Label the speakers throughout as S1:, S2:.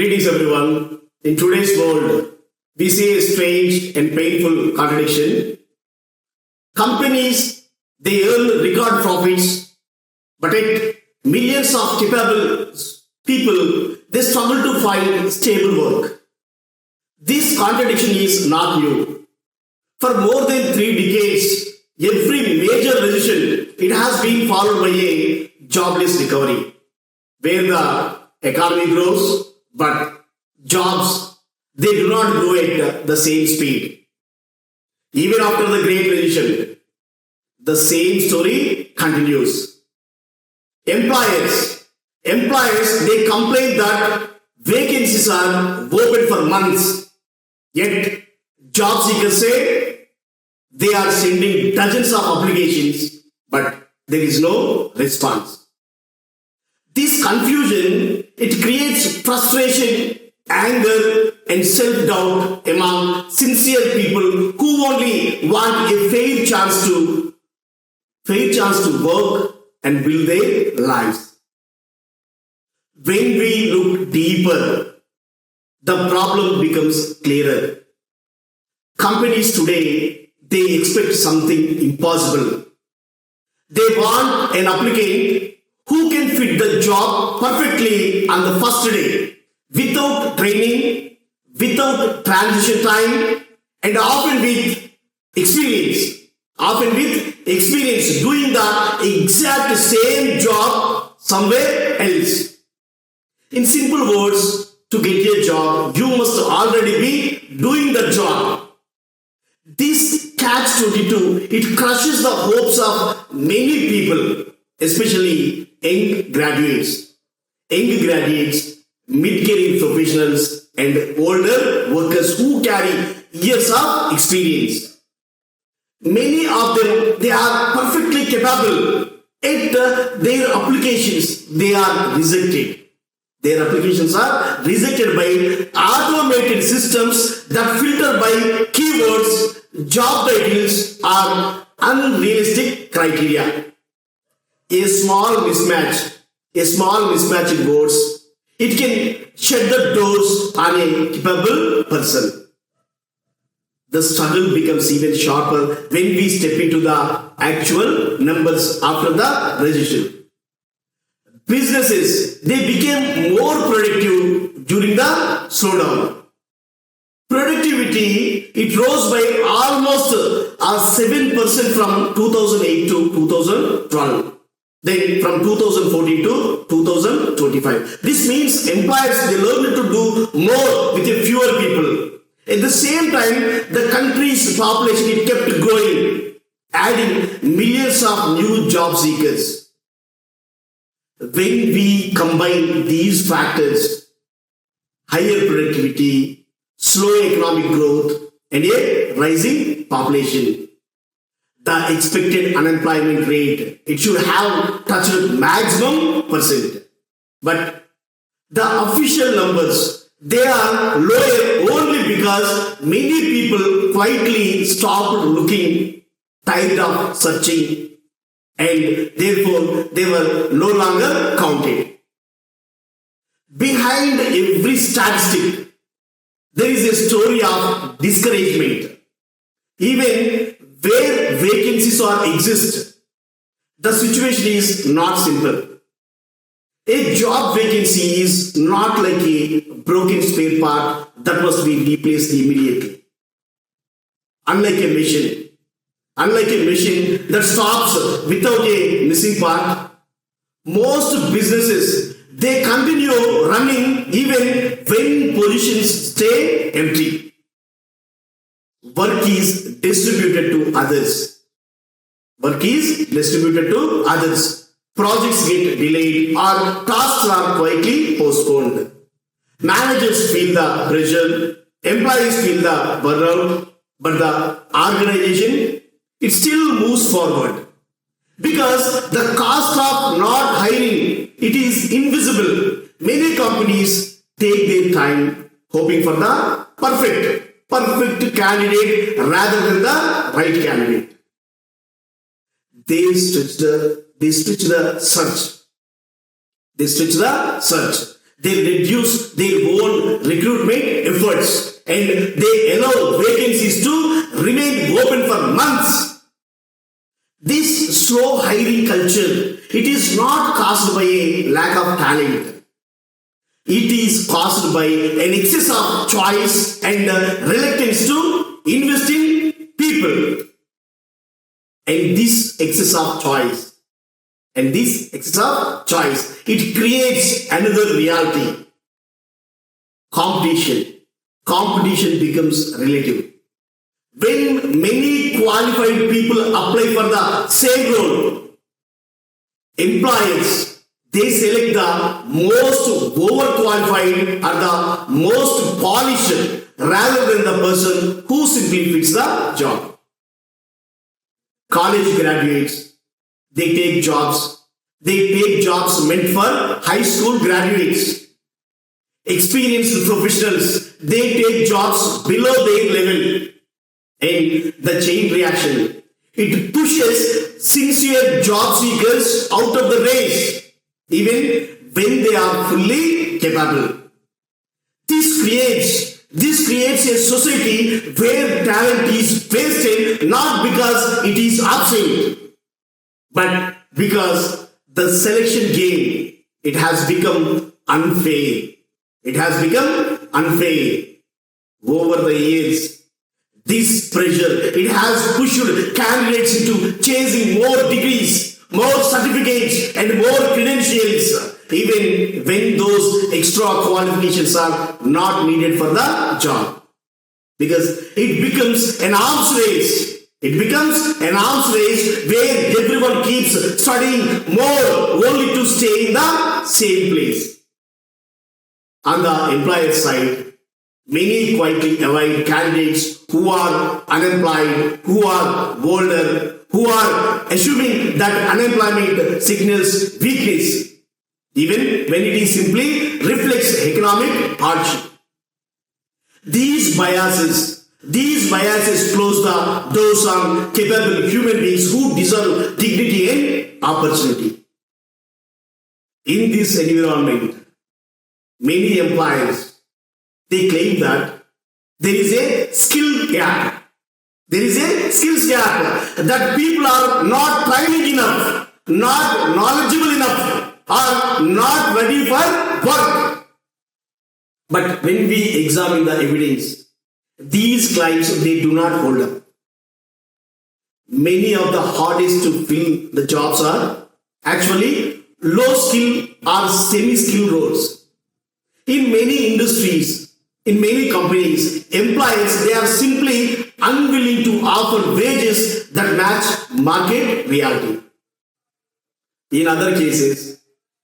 S1: Greetings everyone. In today's world, we see a strange and painful contradiction. Companies, they earn record profits, but yet millions of capable people, they struggle to find stable work. This contradiction is not new. For more than 3 decades, every major recession, it has been followed by a jobless recovery, where the economy grows, but jobs, they do not grow at the same speed. Even after the Great Recession, the same story continues. Employers, they complain that vacancies are open for months, yet job seekers say they are sending dozens of applications, but there is no response. This confusion, it creates frustration, anger, and self-doubt among sincere people who only want a fair chance to work and build their lives. When we look deeper, the problem becomes clearer. Companies today, they expect something impossible. They want an applicant who can fit the job perfectly on the first day, without training, without transition time, and often with experience doing the exact same job somewhere else. In simple words, to get a job, you must already be doing the job. This catch-22, it crushes the hopes of many people, especially young graduates, mid-career professionals, and older workers who carry years of experience. Many of them, they are perfectly capable, yet their applications, they are rejected. Their applications are rejected by automated systems that filter by keywords, job titles, or unrealistic criteria. A small mismatch in words, it can shut the doors on a capable person. The struggle becomes even sharper when we step into the actual numbers after the recession. Businesses, they became more productive during the slowdown. Productivity, it rose by almost 7% from 2008 to 2012. Then from 2014 to 2025. This means empires, they learned to do more with fewer people. At the same time, the country's population, it kept growing, adding millions of new job seekers. When we combine these factors, higher productivity, slow economic growth, and a rising population, the expected unemployment rate, it should have touched maximum percent. But the official numbers, they are lower only because many people quietly stopped looking, tired of searching, and therefore they were no longer counted. Behind every statistic, there is a story of discouragement. Even where vacancies exist, the situation is not simple. A job vacancy is not like a broken spare part that must be replaced immediately. Unlike a machine that stops without a missing part, most businesses, they continue running even when positions stay empty. Work is distributed to others. Projects get delayed or tasks are quietly postponed. Managers feel the pressure, employees feel the burnout, but the organization, it still moves forward. Because the cost of not hiring, it is invisible. Many companies take their time hoping for the perfect candidate rather than the right candidate. They stretch the search. They reduce their own recruitment efforts and they allow vacancies to remain open for months. This slow hiring culture, it is not caused by a lack of talent. It is caused by an excess of choice and reluctance to invest in people. And this excess of choice, it creates another reality. Competition. Competition becomes relative. When many qualified people apply for the same role, employers, they select the most overqualified or the most polished rather than the person who simply fits the job. College graduates, they take jobs meant for high school graduates. Experienced professionals, they take jobs below their level. And the chain reaction, it pushes sincere job seekers out of the race, even when they are fully capable. This creates a society where talent is wasted not because it is absent, but because the selection game, it has become unfair. It has become unfair. Over the years, this pressure, it has pushed candidates into chasing more degrees, more certificates and more credentials, even when those extra qualifications are not needed for the job. Because it becomes an arms race. It becomes an arms race where everyone keeps studying more only to stay in the same place. On the employer side, many quietly avoid candidates who are unemployed, who are older, who are assuming that unemployment signals weakness, even when it is simply reflects economic hardship. These biases close the doors on capable human beings who deserve dignity and opportunity. In this environment, many employers, they claim that there is a skill gap. There is a skills gap, that people are not training enough, not knowledgeable enough, or not ready for work. But when we examine the evidence, these claims, they do not hold up. Many of the hardest to fill the jobs are actually low skill or semi-skill roles. In many industries, in many companies, employers, they are simply unwilling to offer wages that match market reality. In other cases,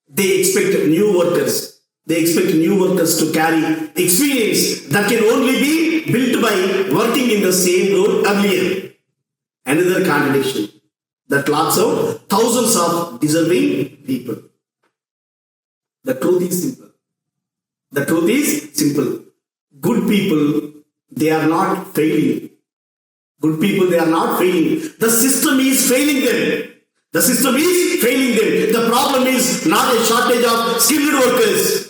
S1: they expect new workers to carry experience that can only be built by working in the same role earlier. Another contradiction that locks out thousands of deserving people. The truth is simple. Good people, they are not failing. The system is failing them. The problem is not a shortage of skilled workers.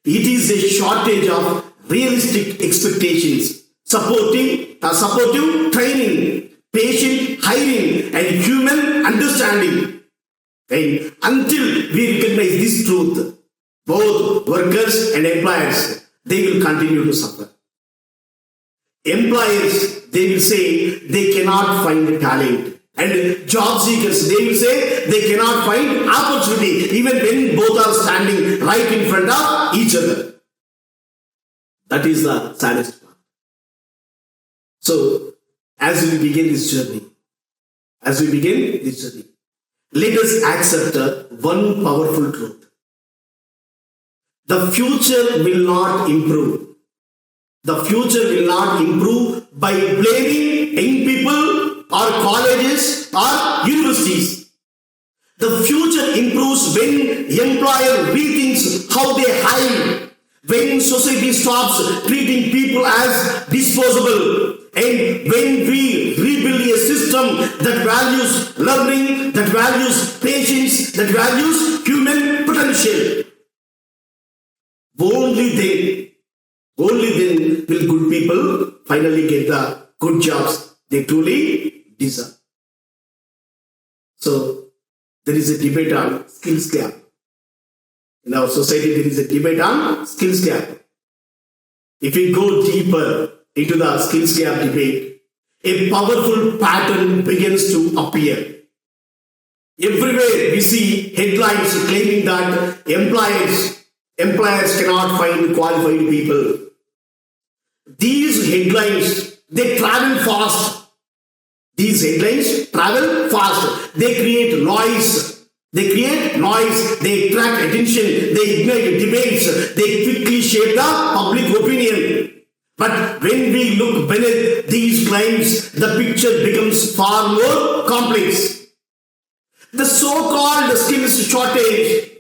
S1: It is a shortage of realistic expectations, supportive training, patient hiring, and human understanding. And until we recognize this truth, both workers and employers, they will continue to suffer. Employers, they will say they cannot find talent. And job seekers, they will say they cannot find opportunity even when both are standing right in front of each other. That is the saddest part. So, as we begin this journey, let us accept one powerful truth. The future will not improve. By blaming young people or colleges or universities. The future improves when employer rethinks how they hire, when society stops treating people as disposable, and when we rebuild a system that values learning, that values patience, that values human potential. only then will good people finally get the good jobs they truly deserve. So, there is a debate on skills gap. In our society, there is a debate on skills gap. If we go deeper into the skills gap debate, a powerful pattern begins to appear. Everywhere we see headlines claiming that employers cannot find qualified people. These headlines, they travel fast. They create noise. They attract attention, they ignite debates, they quickly shape the public opinion. But when we look beneath these claims, the picture becomes far more complex. The so-called skills shortage,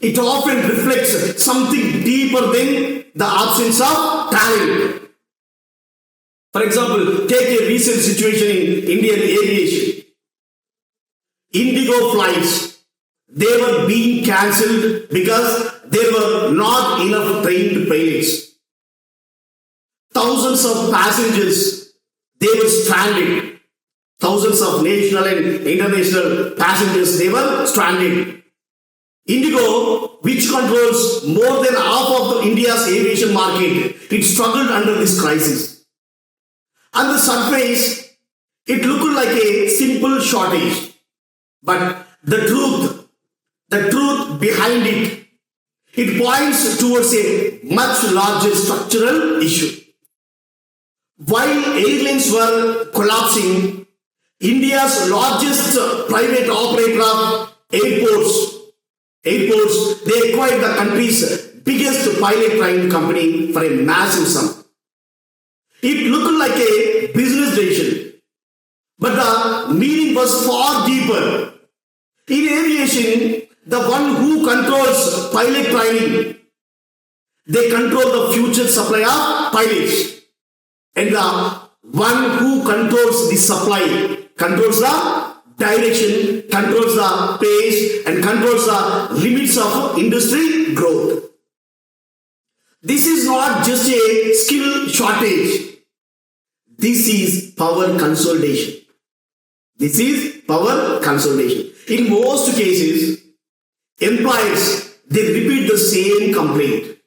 S1: it often reflects something deeper than the absence of talent. For example, take a recent situation in Indian aviation. Indigo flights, they were being cancelled because there were not enough trained pilots. Thousands of passengers, they were stranded. Thousands of national and international passengers, they were stranded. Indigo, which controls more than half of India's aviation market, it struggled under this crisis. On the surface, it looked like a simple shortage. But the truth behind it, it points towards a much larger structural issue. While airlines were collapsing, India's largest private operator of airports, they acquired the country's biggest pilot training company for a massive sum. It looked like a business decision, but the meaning was far deeper. In aviation, the one who controls pilot training, they control the future supply of pilots. And the one who controls the supply, controls the direction, controls the pace, and controls the limits of industry growth. This is not just a skill shortage. This is power consolidation. In most cases, employers, they repeat the same complaint.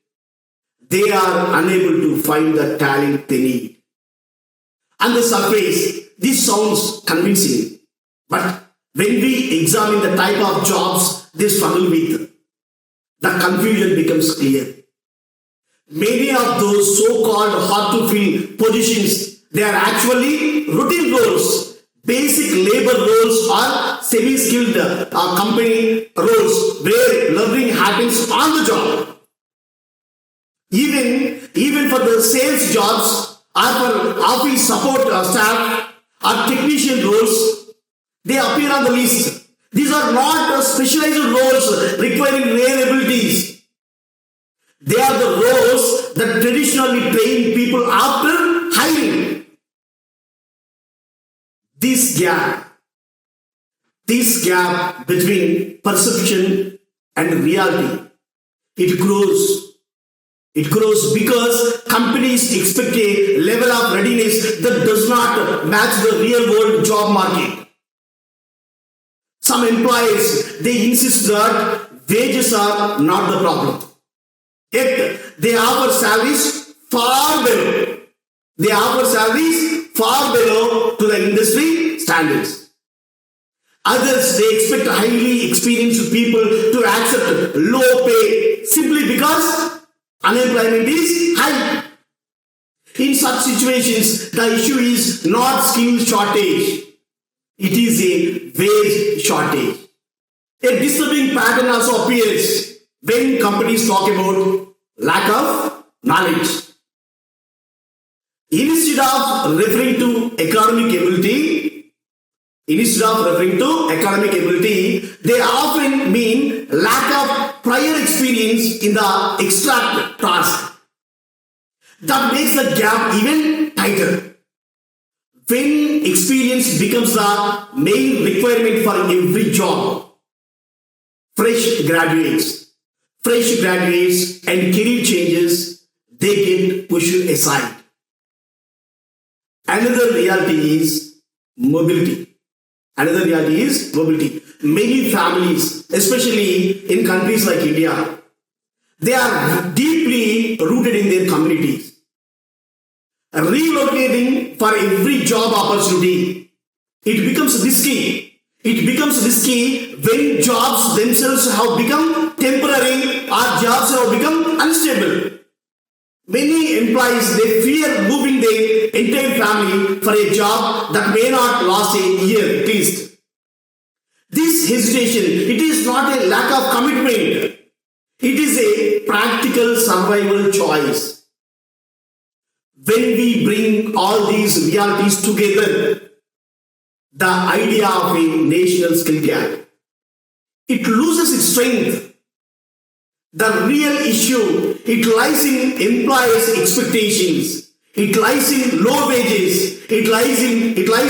S1: They are unable to find the talent they need. On the surface, this sounds convincing. But when we examine the type of jobs they struggle with, the confusion becomes clear. Many of those so-called hard-to-fill positions, they are actually routine roles. Basic labor roles or semi-skilled company roles where learning happens on the job. Even for the sales jobs or for office support staff or technician roles, they appear on the list. These are not specialized roles requiring rare abilities. They are the roles that traditionally train people after hiring. This gap between perception and reality, it grows because companies expect a level of readiness that does not match the real world job market. Some employees, they insist that wages are not the problem. Yet they offer salaries far below. To the industry standards. Others, they expect highly experienced people to accept low pay simply because unemployment is high. In such situations, the issue is not skill shortage. It is a wage shortage. A disturbing pattern also appears when companies talk about lack of knowledge. Instead of referring to academic ability, they often mean lack of prior experience in the extract task. That makes the gap even tighter. When experience becomes the main requirement for every job, fresh graduates, fresh graduates and career changes, they get pushed aside. Another reality is mobility. Another reality is mobility. Many families, especially in countries like India, they are deeply rooted in their communities. Relocating for every job opportunity, it becomes risky. It becomes risky when jobs themselves have become temporary or jobs have become unstable. Many employees, they fear moving their entire family for a job that may not last a year at least. This hesitation, it is not a lack of commitment. It is a practical survival choice. When we bring all these realities together, the idea of a national skill gap, it loses its strength. The real issue, it lies in employers' expectations. It lies in low wages. It lies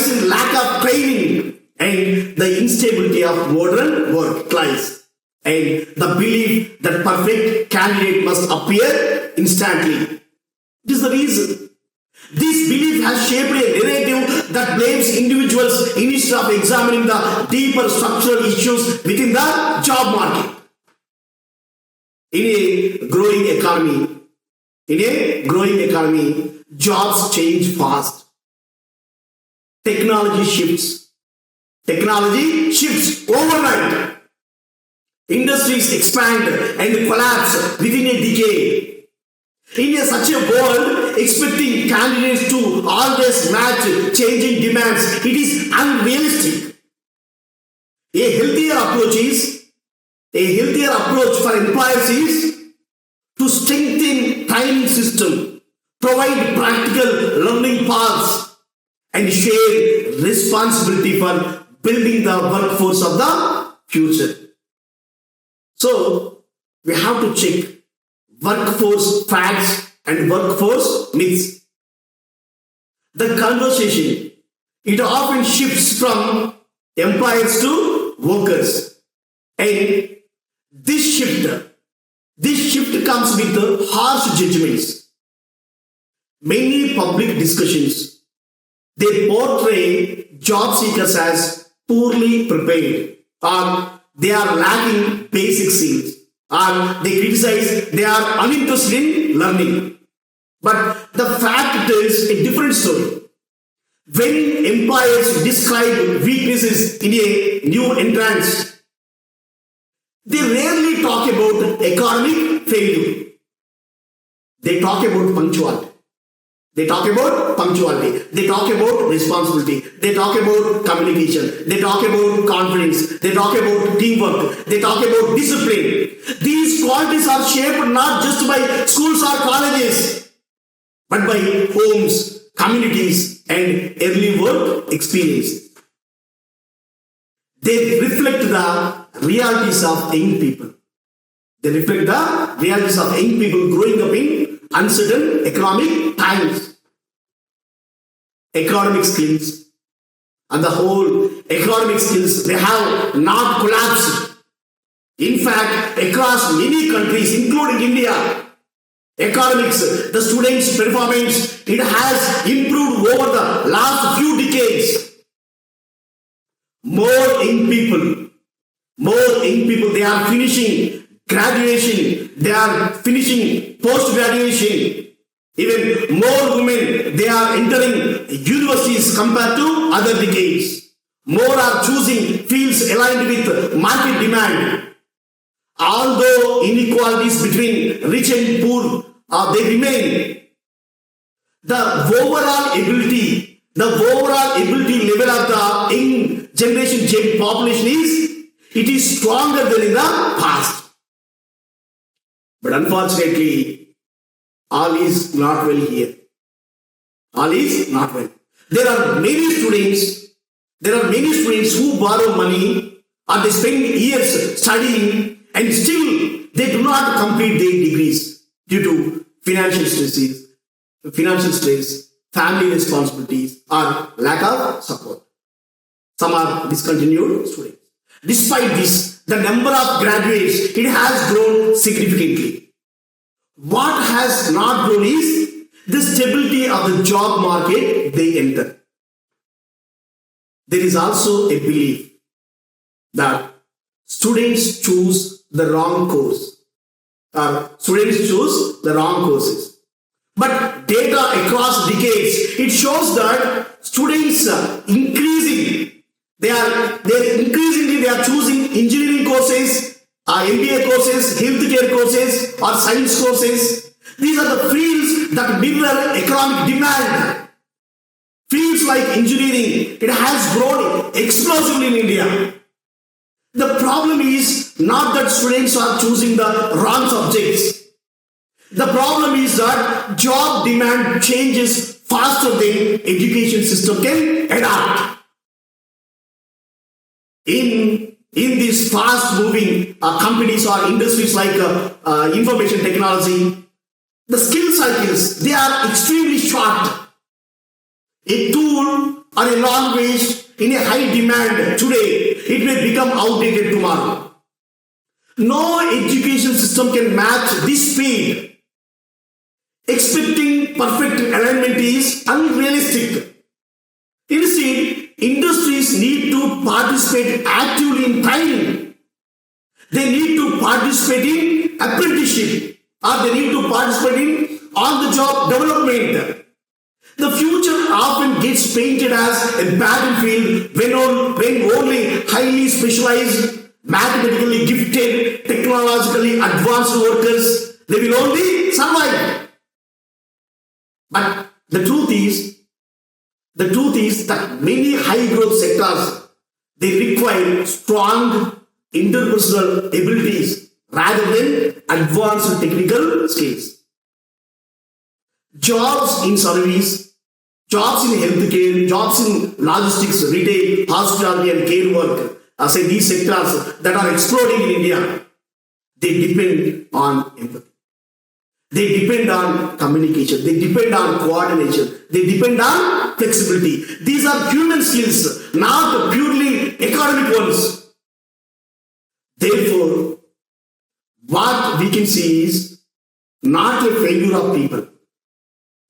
S1: in lack of training and the instability of modern work lies. And the belief that perfect candidate must appear instantly. This is the reason. This belief has shaped a narrative that blames individuals instead of examining the deeper structural issues within the job market. In a growing economy, jobs change fast. Technology shifts overnight. Industries expand and collapse within a decade. In such a world, expecting candidates to always match changing demands, it is unrealistic. A healthier approach for employers is to strengthen training system, provide practical learning paths, and share responsibility for building the workforce of the future. So, we have to check workforce facts and workforce myths. The conversation, it often shifts from employers to workers. And this shift comes with harsh judgments. Many public discussions, they portray job seekers as poorly prepared, or they are lacking basic skills, or they criticize they are uninterested in learning. But the fact tells a different story. When employers describe weaknesses in a new entrant, they rarely talk about economic failure. They talk about punctuality. They talk about responsibility. They talk about communication. They talk about confidence. They talk about teamwork. They talk about discipline. These qualities are shaped not just by schools or colleges, but by homes, communities, and early work experience. They reflect the realities of young people. Growing up in uncertain economic times. Economic skills and the whole economic skills, they have not collapsed. In fact, across many countries, including India, economics, the students' performance, it has improved over the last few decades. More young people, they are finishing graduation, they are finishing post-graduation. Even more women, they are entering universities compared to other decades. More are choosing fields aligned with market demand. Although inequalities between rich and poor, they remain. The overall ability level of the young generation population is stronger than in the past. But unfortunately, all is not well here. All is not well. There are many students who borrow money or they spend years studying and still they do not complete their degrees due to financial stress, family responsibilities, or lack of support. Some are discontinued students. Despite this, the number of graduates, it has grown significantly. What has not grown is the stability of the job market they enter. There is also a belief that students choose the wrong course. Students choose the wrong courses. But data across decades, it shows that students they are choosing engineering courses, MBA courses, healthcare courses, or science courses. These are the fields that mirror economic demand. Fields like engineering, it has grown explosively in India. The problem is not that students are choosing the wrong subjects. The problem is that job demand changes faster than education system can adapt. In these fast-moving companies or industries like information technology, the skill cycles, they are extremely short. A tool or a language in a high demand today, it may become outdated tomorrow. No education system can match this speed. Expecting perfect alignment is unrealistic. Instead, industries need to participate actively in training. They need to participate in apprenticeship, or they need to participate in on-the-job development. The future often gets painted as a battlefield when only highly specialized, mathematically gifted, technologically advanced workers, they will only survive. But the truth is that many high growth sectors, they require strong interpersonal abilities rather than advanced technical skills. Jobs in service, jobs in healthcare, jobs in logistics, retail, hospitality and care work, these sectors that are exploding in India, they depend on empathy. They depend on communication. They depend on coordination. They depend on flexibility. These are human skills, not purely academic ones. Therefore, what we can see is not a failure of people.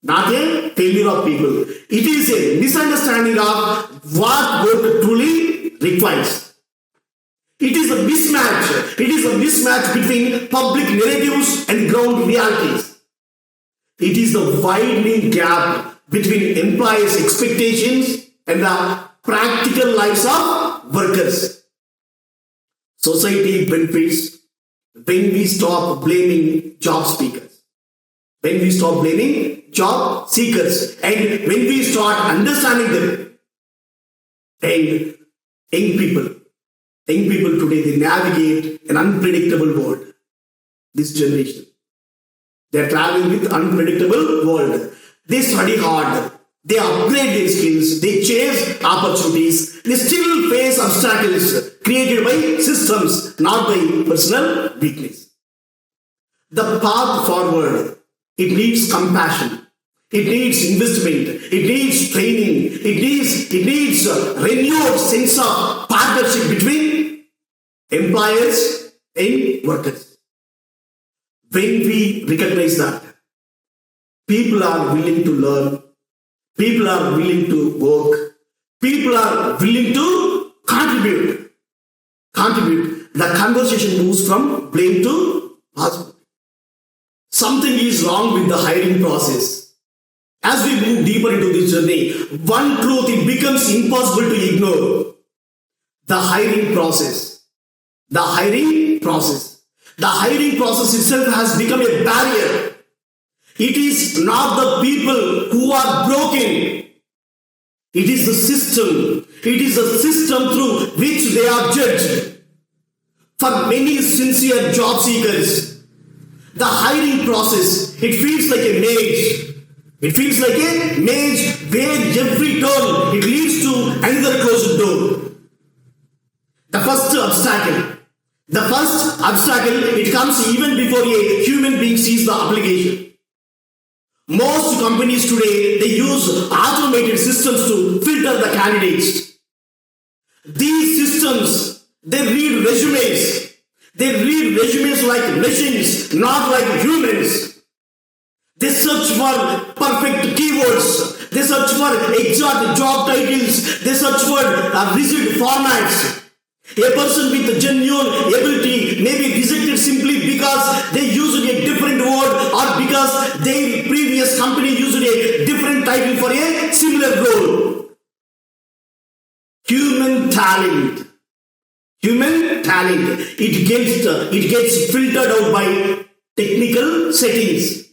S1: Not a failure of people. It is a misunderstanding of what work truly requires. It is a mismatch. It is a mismatch between public narratives and ground realities. It is the widening gap between employers' expectations and the practical lives of workers. Society benefits when we stop blaming job seekers. When we stop blaming job seekers and when we start understanding them. And young people today, they navigate an unpredictable world. This generation, they are traveling with unpredictable world. They study hard. They upgrade their skills. They chase opportunities. They still face obstacles created by systems, not by personal weakness. The path forward, it needs compassion. It needs investment. It needs training. It needs a renewed sense of partnership between employers and workers. When we recognize that, people are willing to learn, people are willing to work, people are willing to contribute. The conversation moves from blame to possibility. Something is wrong with the hiring process. As we move deeper into this journey, one truth it becomes impossible to ignore. The hiring process. The hiring process itself has become a barrier. It is not the people who are broken. It is the system. It is the system through which they are judged. For many sincere job seekers, the hiring process, it feels like a maze. It feels like a maze where every turn it leads to another closed door. The first obstacle, it comes even before a human being sees the application. Most companies today, they use automated systems to filter the candidates. These systems, They read resumes. They read resumes like machines, not like humans. They search for perfect keywords. They search for exact job titles. They search for rigid formats. A person with genuine ability may be rejected simply because they used a different word or because their previous company used a different title for a similar role. Human talent. It gets filtered out by technical settings,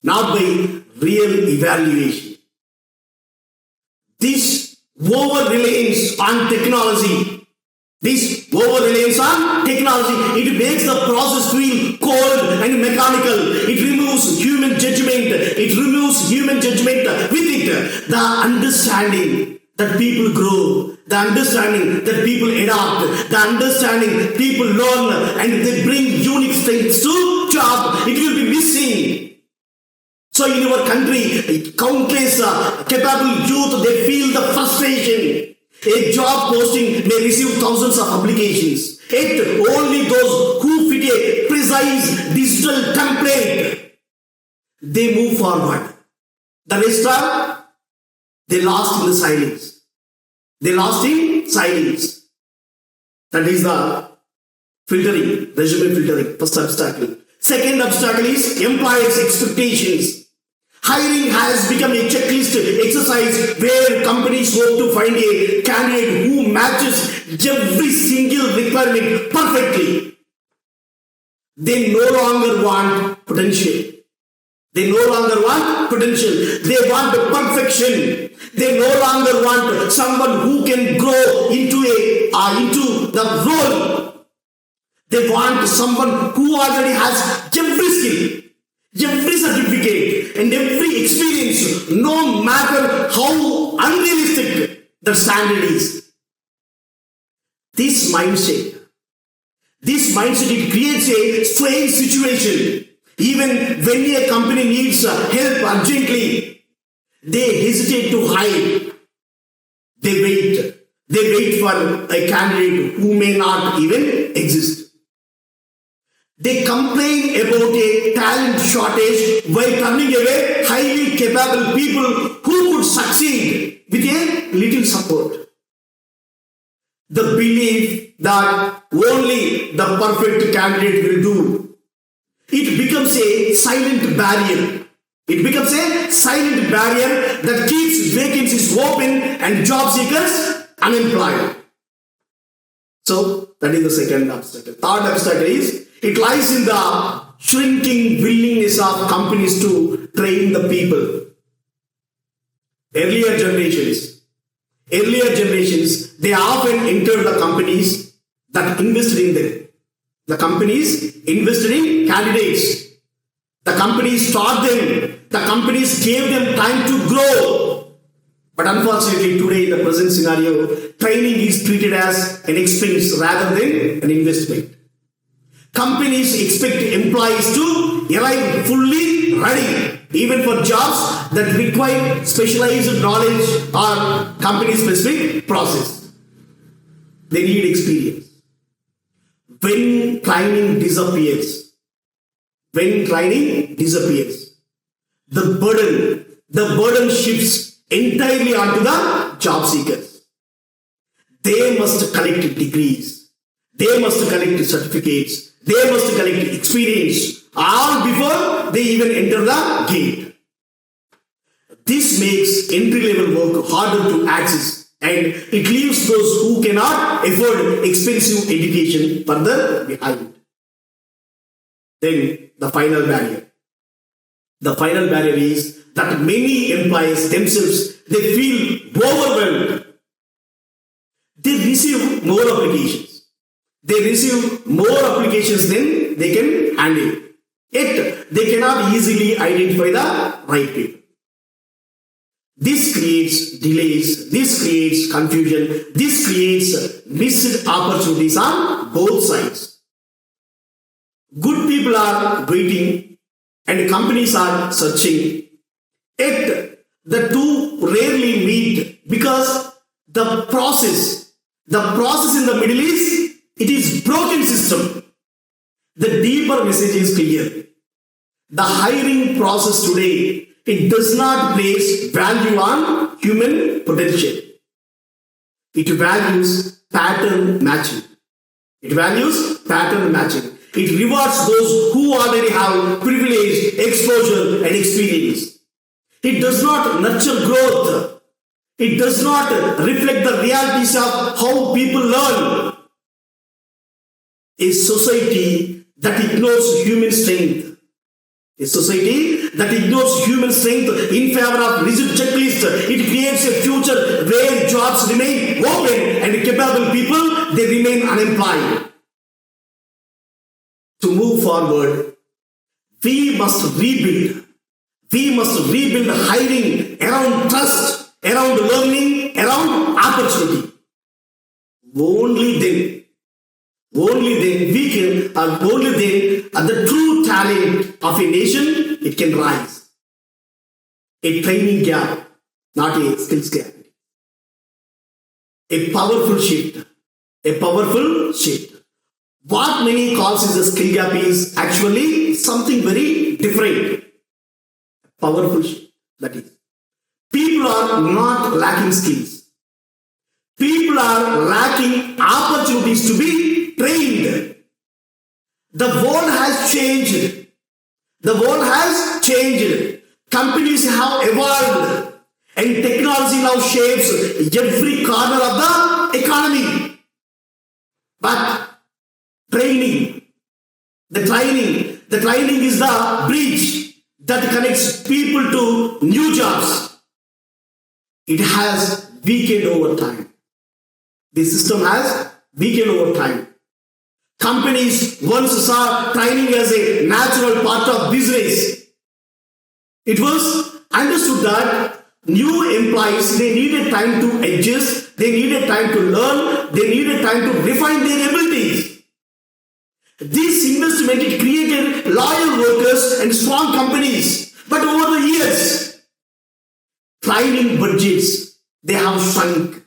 S1: not by real evaluation. This over-reliance on technology, it makes the process feel cold and mechanical. It removes human judgment. With it, the understanding that people grow, the understanding that people adapt, the understanding people learn and they bring unique strengths to job, it will be missing. So in your country, countless capable youth, they feel the frustration. A job posting may receive thousands of applications. Yet only those who fit a precise digital template, they move forward. The rest they lost in the silence. That is the filtering, resume filtering, first obstacle. Second obstacle is employers' expectations. Hiring has become a checklist exercise where companies hope to find a candidate who matches every single requirement perfectly. They no longer want potential. They want perfection. They no longer want someone who can grow into the role. They want someone who already has every skill, every certificate, and every experience, no matter how unrealistic the standard is. This mindset, it creates a strange situation. Even when a company needs help urgently, they hesitate to hire. They wait for a candidate who may not even exist. They complain about a talent shortage while turning away highly capable people who could succeed with a little support. The belief that only the perfect candidate will do, it becomes a silent barrier. That keeps vacancies open and job seekers unemployed. So that is the second obstacle. Third obstacle is, it lies in the shrinking willingness of companies to train the people. Earlier generations, they often entered the companies that invested in them. The companies invested in candidates. The companies taught them. The companies gave them time to grow. But unfortunately, today in the present scenario, training is treated as an expense rather than an investment. Companies expect employees to arrive fully ready, even for jobs that require specialized knowledge or company-specific process. They need experience. When training disappears, the burden shifts entirely onto the job seekers. They must collect degrees. They must collect certificates. They must collect experience all before they even enter the gate. This makes entry-level work harder to access, and it leaves those who cannot afford expensive education further behind. Then the final barrier. The final barrier is that many employees themselves, they feel overwhelmed. They receive more applications. Than they can handle. Yet they cannot easily identify the right people. This creates delays, this creates confusion, this creates missed opportunities on both sides. Good people are waiting and companies are searching. Yet the two rarely meet because the process in the middle is It is broken system. The deeper message is clear. The hiring process today, it does not place value on human potential. It values pattern matching. It values pattern matching. It rewards those who already have privilege, exposure, and experience. It does not nurture growth. It does not reflect the realities of how people learn. A society that ignores human strength. A society that ignores human strength in favor of rigid checklists. It creates a future where jobs remain open and capable people, they remain unemployed. To move forward, we must rebuild. We must rebuild hiring around trust, around learning, around opportunity. Only then we can, only then the true talent of a nation, it can rise. A training gap, not a skills gap. A powerful shift. A powerful shift. What many calls as a skill gap is actually something very different. A powerful shift, that is. People are not lacking skills. People are lacking opportunities to be trained. The world has changed. The world has changed. Companies have evolved and technology now shapes every corner of the economy. But the training is the bridge that connects people to new jobs. It has weakened over time. The system has weakened over time. Companies once saw training as a natural part of business. It was understood that new employees, they needed time to adjust, they needed time to learn, they needed time to refine their abilities. This investment, it created loyal workers and strong companies. But over the years, training budgets, they have shrunk.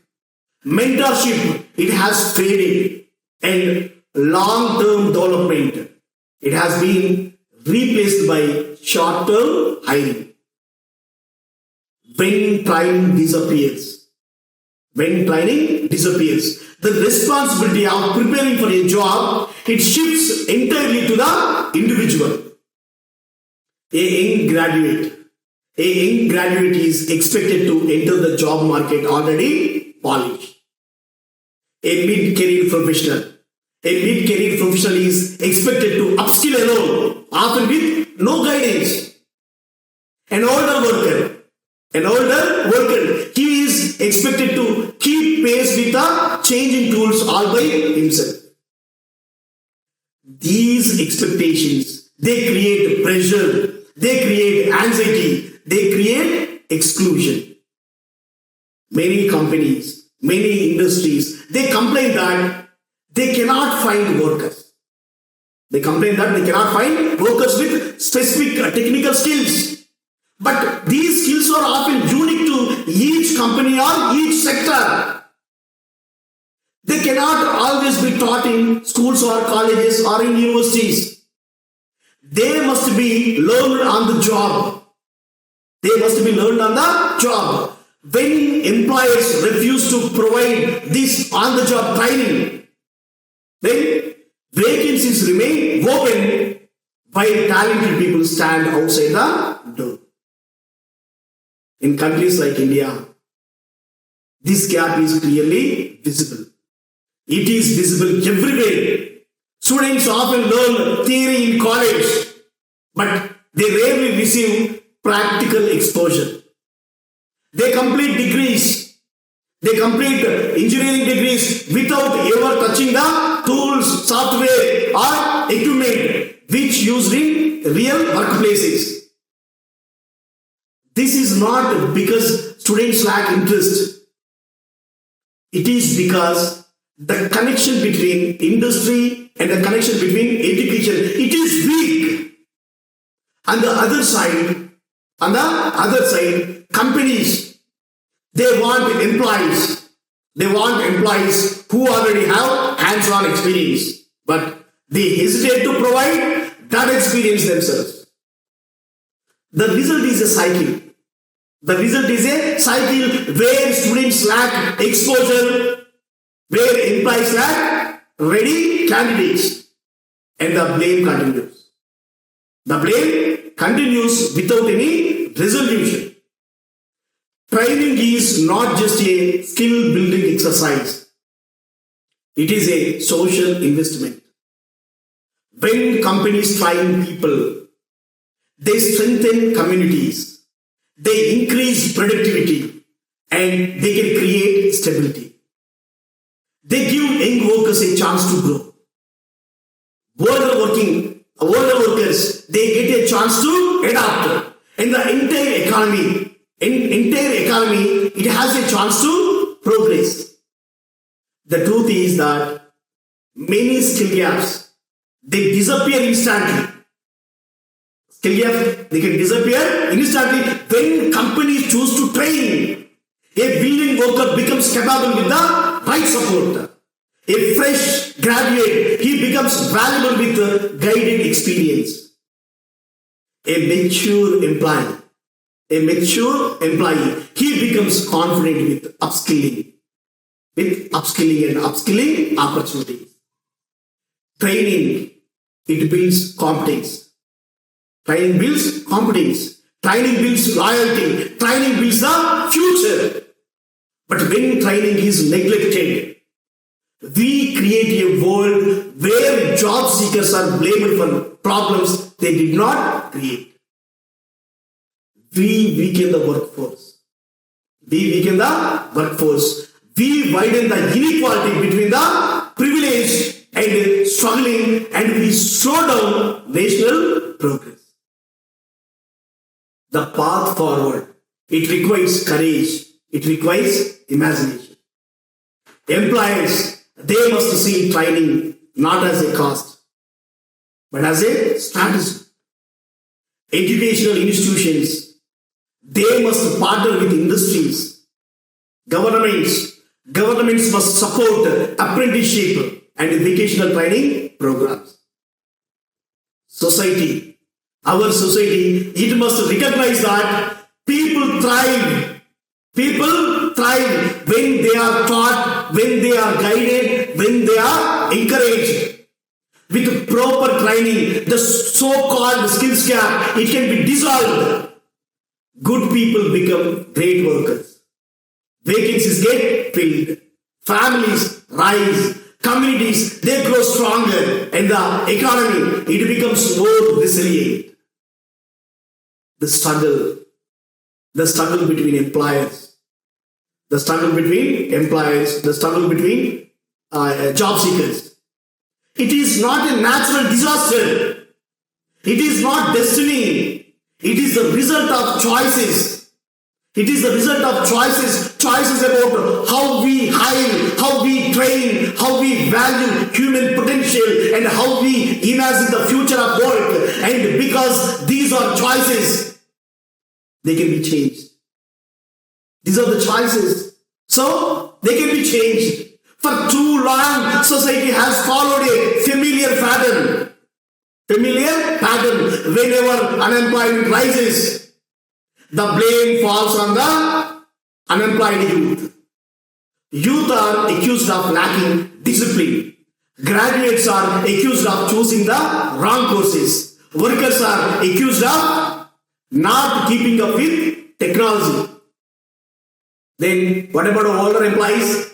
S1: Mentorship, it has faded. And long-term development, it has been replaced by short-term hiring. When training disappears, the responsibility of preparing for a job, it shifts entirely to the individual. A young graduate is expected to enter the job market already polished. A mid-career professional is expected to upskill alone, often with no guidance. An older worker, he is expected to keep pace with the changing tools all by himself. These expectations, they create pressure, they create anxiety, they create exclusion. Many companies, many industries, they complain that they cannot find workers. They complain that they cannot find workers with specific technical skills. But these skills are often unique to each company or each sector. They cannot always be taught in schools or colleges or in universities. They must be learned on the job. When employers refuse to provide this on-the-job training, then vacancies remain open while talented people stand outside the door. In countries like India, this gap is clearly visible. It is visible everywhere. Students often learn theory in college, but they rarely receive practical exposure. They complete engineering degrees without ever touching the tools, software, or equipment which used in real workplaces. This is not because students lack interest. It is because the connection between industry and the connection between education, it is weak. On the other side, companies, they want employees who already have hands-on experience, but they hesitate to provide that experience themselves. The result is a cycle. The result is a cycle where students lack exposure, where employees lack ready candidates, and the blame continues. The blame continues without any resolution. Training is not just a skill building exercise. It is a social investment. When companies train people, they strengthen communities, they increase productivity, and they can create stability. They give young workers a chance to grow. Older workers, they get a chance to adapt. And the entire economy, it has a chance to progress. The truth is that many skill gaps, they disappear instantly. Skill gaps, they can disappear instantly when companies choose to train. A willing worker becomes capable with the right support. A fresh graduate, he becomes valuable with guided experience. A mature employee, he becomes confident with upskilling and upskilling opportunities. Training, it builds competence. Training builds competence. Training builds loyalty. Training builds the future. But when training is neglected, we create a world where job seekers are blamed for problems they did not create. We weaken the workforce. We widen the inequality between the privileged and struggling, and we slow down national progress. The path forward, it requires courage. It requires imagination. Employers, they must see training not as a cost, but as a strategy. Educational institutions, they must partner with industries. Governments must support apprenticeship and vocational training programs. Our society, it must recognize that people thrive when they are taught, when they are guided, when they are encouraged. With proper training, the so-called skills gap, it can be dissolved. Good people become great workers. Vacancies get filled. Families rise. Communities, they grow stronger. And the economy, it becomes more resilient. The struggle between employers, the struggle between job seekers. It is not a natural disaster. It is not destiny. It is the result of choices. Choices about how we hire, how we train, how we value human potential, and how we imagine the future of work. And because these are choices, they can be changed. These are the choices. So, they can be changed. For too long, society has followed a familiar pattern. Whenever unemployment rises, the blame falls on the unemployed youth. Youth are accused of lacking discipline. Graduates are accused of choosing the wrong courses. Workers are accused of not keeping up with technology. Then what about older employees?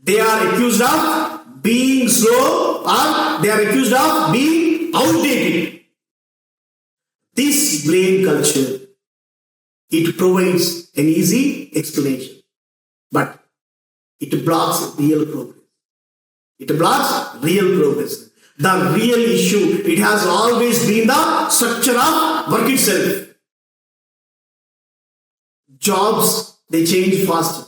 S1: They are accused of being slow, or they are accused of being outdated. This blame culture, it provides an easy explanation, but it blocks real progress. The real issue, it has always been the structure of work itself. Jobs, they change faster.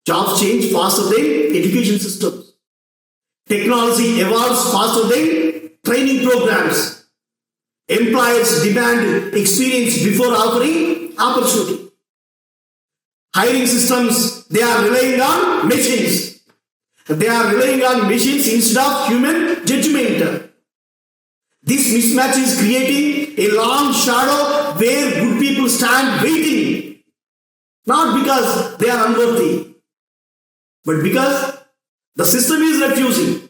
S1: Jobs change faster than education systems. Technology evolves faster than training programs. Employers demand experience before offering opportunity. Hiring systems, they are relying on machines. They are relying on machines instead of human judgment. This mismatch is creating a long shadow where good people stand waiting. Not because they are unworthy, but because the system is refusing.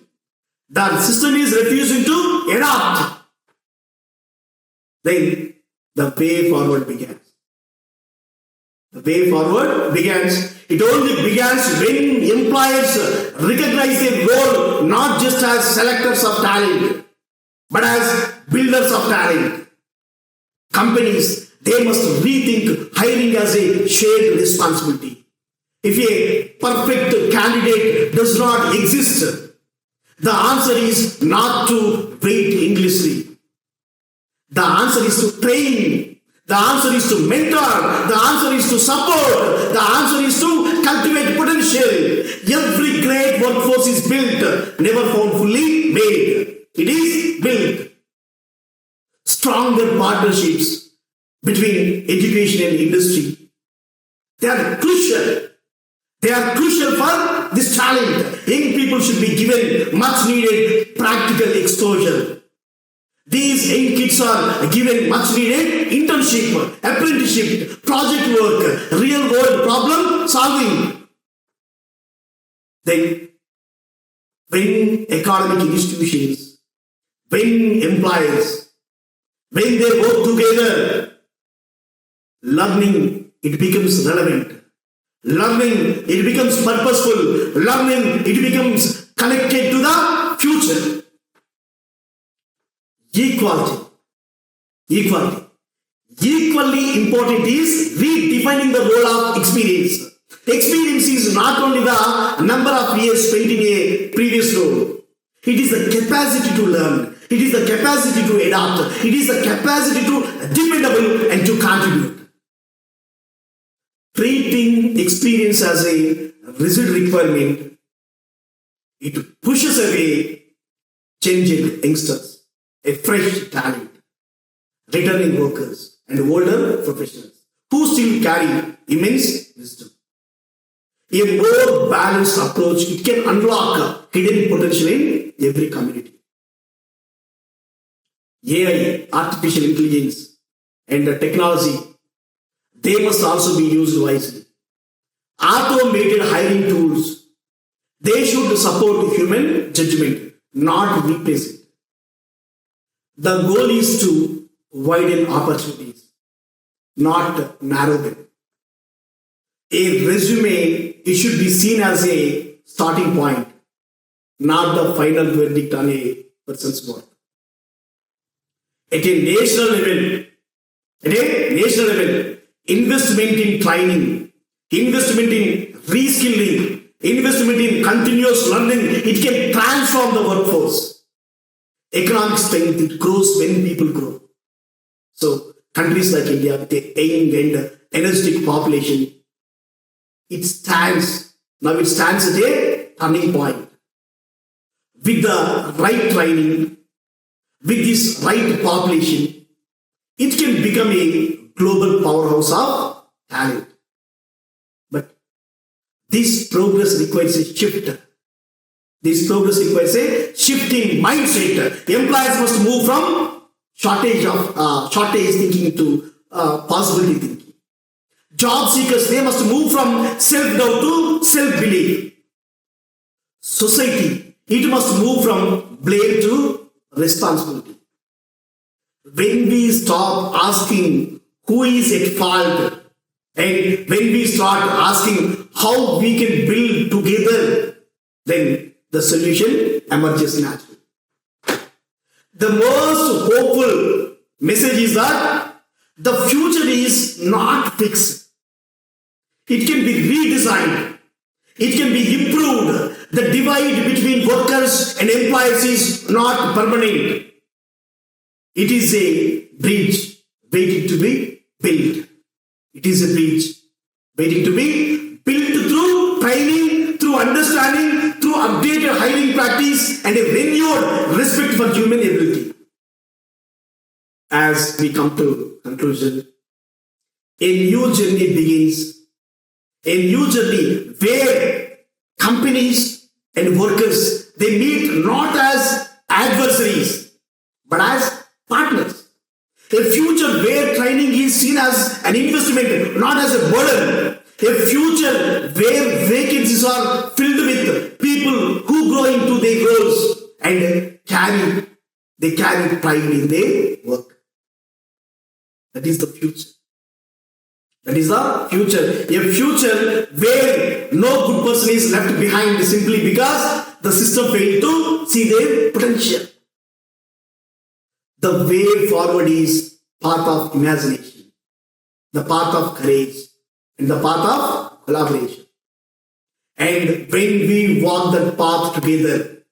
S1: The system is refusing to adapt. Then the way forward begins. The way forward begins. It only begins when employers recognize their role not just as selectors of talent, but as builders of talent. Companies, they must rethink hiring as a shared responsibility. If a perfect candidate does not exist, the answer is not to wait endlessly. The answer is to train. The answer is to mentor. The answer is to support. The answer is to cultivate potential. Every great workforce is built, never found fully made. It is built. Stronger partnerships between education and industry. They are crucial. They are crucial for this talent. Young people should be given much needed practical exposure. These young kids are given much needed internship, apprenticeship, project work, real world problem solving. Then, when academic institutions, when employers, when they work together, learning, it becomes relevant. Learning, it becomes purposeful. Learning, it becomes connected to the future. Equality. Equally important is redefining the role of experience. Experience is not only the number of years spent in a previous role. It is the capacity to learn. It is the capacity to adapt. It is the capacity to dependable and to contribute. Treating experience as a rigid requirement, it pushes away changing youngsters, a fresh talent, returning workers, and older professionals who still carry immense wisdom. A more balanced approach, it can unlock hidden potential in every community. AI, artificial intelligence, and technology, they must also be used wisely. Automated hiring tools, they should support human judgment, not replace it. The goal is to widen opportunities, not narrow them. A resume, it should be seen as a starting point, not the final verdict on a person's work. At a national level, investment in training, investment in reskilling, investment in continuous learning, it can transform the workforce. Economic strength, it grows when people grow. So, countries like India with a young and energetic population, it stands at a turning point. With the right training, with this right population, it can become a global powerhouse of talent. But this progress requires a shift. This progress requires a shifting mindset. Employers must move from shortage thinking to possibility thinking. Job seekers, they must move from self-doubt to self-belief. Society, it must move from blame to responsibility. When we stop asking who is at fault, and when we start asking how we can build together, then the solution emerges naturally. The most hopeful message is that the future is not fixed. It can be redesigned. It can be improved. The divide between workers and employers is not permanent. It is a bridge waiting to be built. It is a bridge waiting to be built through training, through understanding, through updated hiring practice, and a renewed respect for human ability. As we come to conclusion, a new journey begins. A new journey where companies, and workers, they meet not as adversaries, but as partners. A future where training is seen as an investment, not as a burden. A future where vacancies are filled with people who grow into their roles and carry pride in their work. That is the future. That is the future. A future where no good person is left behind simply because the system failed to see their potential. The way forward is path of imagination, the path of courage, and the path of collaboration. And when we walk that path together,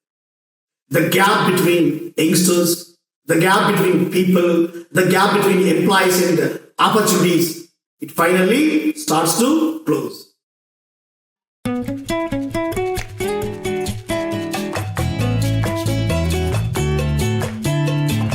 S1: the gap between youngsters, the gap between people, the gap between employees and opportunities, it finally starts to close.